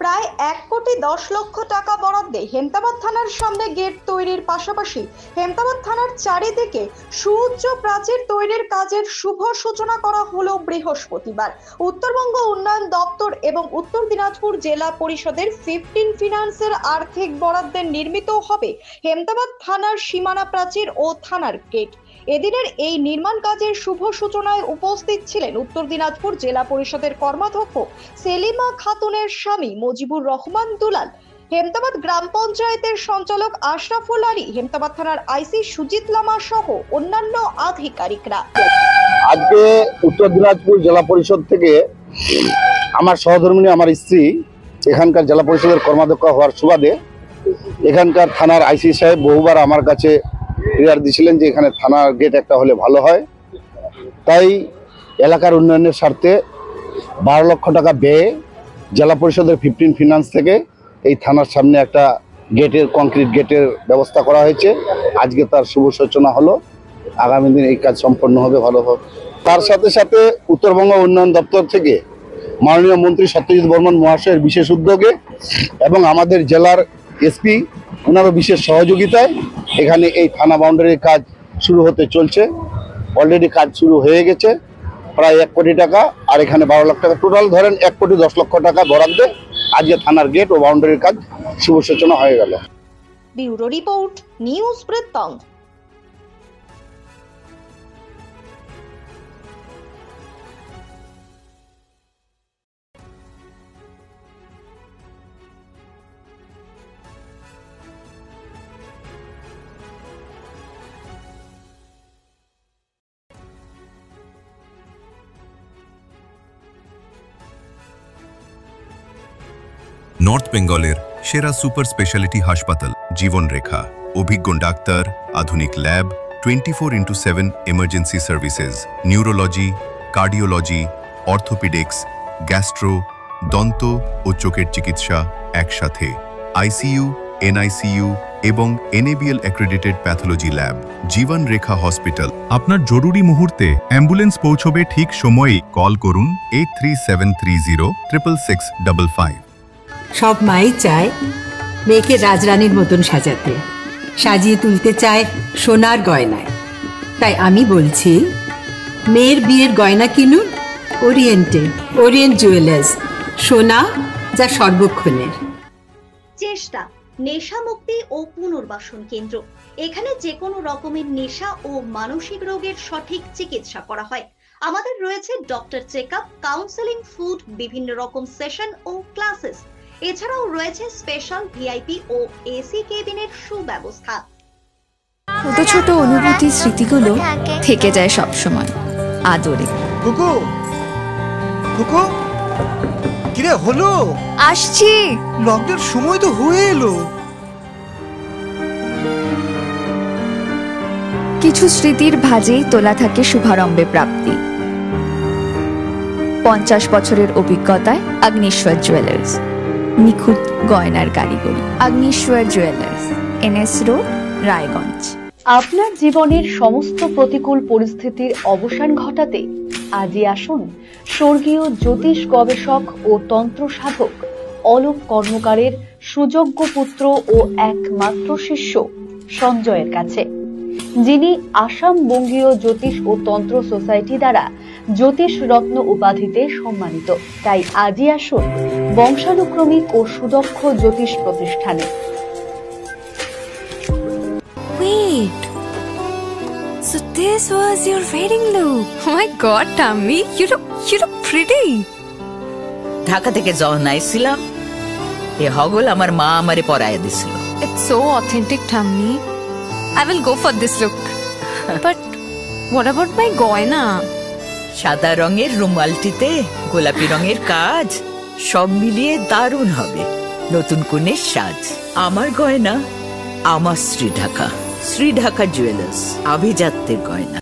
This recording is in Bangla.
প্রায় 1,10,00,000 টাকা বরাদ্দে হেমতাবাদ থানার সামনে গেট তৈরির পাশাপাশি হেমতাবাদ থানার চারিদিকে সুউচ্চ প্রাচীর তৈরির কাজের শুভ সূচনা করা হলো বৃহস্পতিবার। উত্তরবঙ্গ উন্নয়ন দপ্তর এবং উত্তর দিনাজপুর জেলা পরিষদের 15 ফিনান্সের আর্থিক বরাদ্দে নির্মিত হবে হেমতাবাদ থানার সীমানা প্রাচীর ও থানার গেট। এদিনের এই নির্মাণ কাজের শুভ সূচনায় উপস্থিত ছিলেন উত্তর দিনাজপুর জেলা পরিষদের কর্মাধ্যক্ষ সেলিমা খাতুনের স্বামী মুজিবুর রহমান দুলাল, হেমতাবাদ গ্রাম পঞ্চায়েতের সঞ্চালক আশরাফুল আলী, হেমতাবাদ থানার আইসি সুজিত লামা সহ অন্যান্য আধিকারিকরা। আজকে উত্তর দিনাজপুর জেলা পরিষদ থেকে আমার সহধর্মিণী আমার স্ত্রী এখানকার জেলা পরিষদের কর্মাধ্যক্ষ হওয়ার সুবাদে এখানকার থানার আইসি সাহেব বহুবার আমার কাছে ক্লিয়ার দিয়েছিলেন যে এখানে থানার গেট একটা হলে ভালো হয়। তাই এলাকার উন্নয়নের স্বার্থে 12 লক্ষ টাকা ব্যয়ে জেলা পরিষদের 15 ফিনান্স থেকে এই থানার সামনে একটা কংক্রিট গেটের ব্যবস্থা করা হয়েছে। আজকে তার শুভ সূচনা হলো, আগামী দিন এই কাজ সম্পন্ন হবে ভালোভাবে। তার সাথে সাথে উত্তরবঙ্গ উন্নয়ন দপ্তর থেকে মাননীয় মন্ত্রী সত্যজিৎ বর্মন মহাশয়ের বিশেষ উদ্যোগে এবং আমাদের জেলার এসপি ওনারও বিশেষ সহযোগিতায় এখানে এই থানা বাউন্ডারির কাজ শুরু হতে চলছে। অলরেডি কাজ শুরু হয়ে গেছে, প্রায় 1 কোটি টাকা, আর এখানে 12 লাখ টাকা, টোটাল ধরেন 1,10,00,000 টাকা বরাদ্দে আজকে থানার গেট ও বাউন্ডারির কাজ শুভ সূচনা হয়ে গেল। ব্যুরো রিপোর্ট, নিউজ বৃত্তান্ত। নর্থ বেঙ্গলের সেরা সুপার স্পেশালিটি হাসপাতাল জীবন রেখা, অভিজ্ঞ ডাক্তার, আধুনিক lab, 24x7 emergency services, neurology, cardiology, orthopaedics, gastro, দন্ত ও চোখের চিকিৎসা একসাথে, আইসিইউ, এনআইসিইউ এবং NABL অ্যাক্রেডিটেড প্যাথোলজি ল্যাব। জীবন রেখা হসপিটাল। আপনার জরুরি মুহূর্তে অ্যাম্বুলেন্স পৌঁছবে ঠিক সময়ে। কল করুন 8373066655। সব মাই চায় মেয়েকে রাজরানীর মতন সাজাতে, সাজিয়ে তুলতে চায় সোনার গয়নায়। তাই আমি বলছি, মেয়ের বিয়ের গয়না কিনুন ওরিয়েন্ট জুয়েলার্স, সোনা যা সর্বক্ষণের। চেষ্টা নেশা মুক্তি ও পুনর্বাসন কেন্দ্র। এখানে যে কোনো রকমের নেশা ও মানসিক রোগের সঠিক চিকিৎসা করা হয়। আমাদের রয়েছে ডক্টর চেকআপ, কাউন্সেলিং, ফুড, বিভিন্ন রকম সেশন ও ক্লাসেস। এছাড়াও রয়েছে স্পেশাল ভিআইপি ও এসি কেবিনের সুব্যবস্থা। ছোট ছোট অনুভূতি, স্মৃতিগুলো থেকে যায় সব সময় আদরে। কুকু কুকু, কিরে হলো? আসছি। লকডাউন সময় তো হয়ে এলো। কিছু স্মৃতির ভাজেই তোলা থাকে শুভারম্ভে প্রাপ্তি। 50 বছরের অভিজ্ঞতায় অগ্নিশ্বর জুয়েলার্স, নিখুঁত গয়নার কারিগরি। Agnishwar jewellers, NS road, Raiganj. আপনার জীবনের সমস্ত প্রতিকূল পরিস্থিতির অবসান ঘটাতে আজই আসুন স্বর্গীয় জ্যোতিষ গবেষক ও তন্ত্র সাধক অলোক কর্মকারের সুযোগ্য পুত্র ও একমাত্র শিষ্য সঞ্জয়ের কাছে, যিনি আসাম বঙ্গীয় জ্যোতিষ ও তন্ত্র সোসাইটি দ্বারা জ্যোতিষ রত্ন উপাধিতে সম্মানিত। তাই আজই আসুন বংশানুক্রমিক ও সুদক্ষ জ্যোতিষ প্রতিষ্ঠানে। Wait, so this was your wedding look? Oh my God, Tammy, you look pretty. Dhaka থেকে যখন আইছিলাম, এ হগল আমার মা আমারে পরায় দিছিল। It's so authentic, Tammy. I will go for this look. But what about my goina? সাদা রঙের রুমালটিতে গোলাপি রঙের কাজ, সব মিলিয়ে দারুণ হবে নতুন কনের সাজ। আমার গয়না আমার শ্রী ঢাকা জুয়েলার্স, আভিজাত্যের গয়না।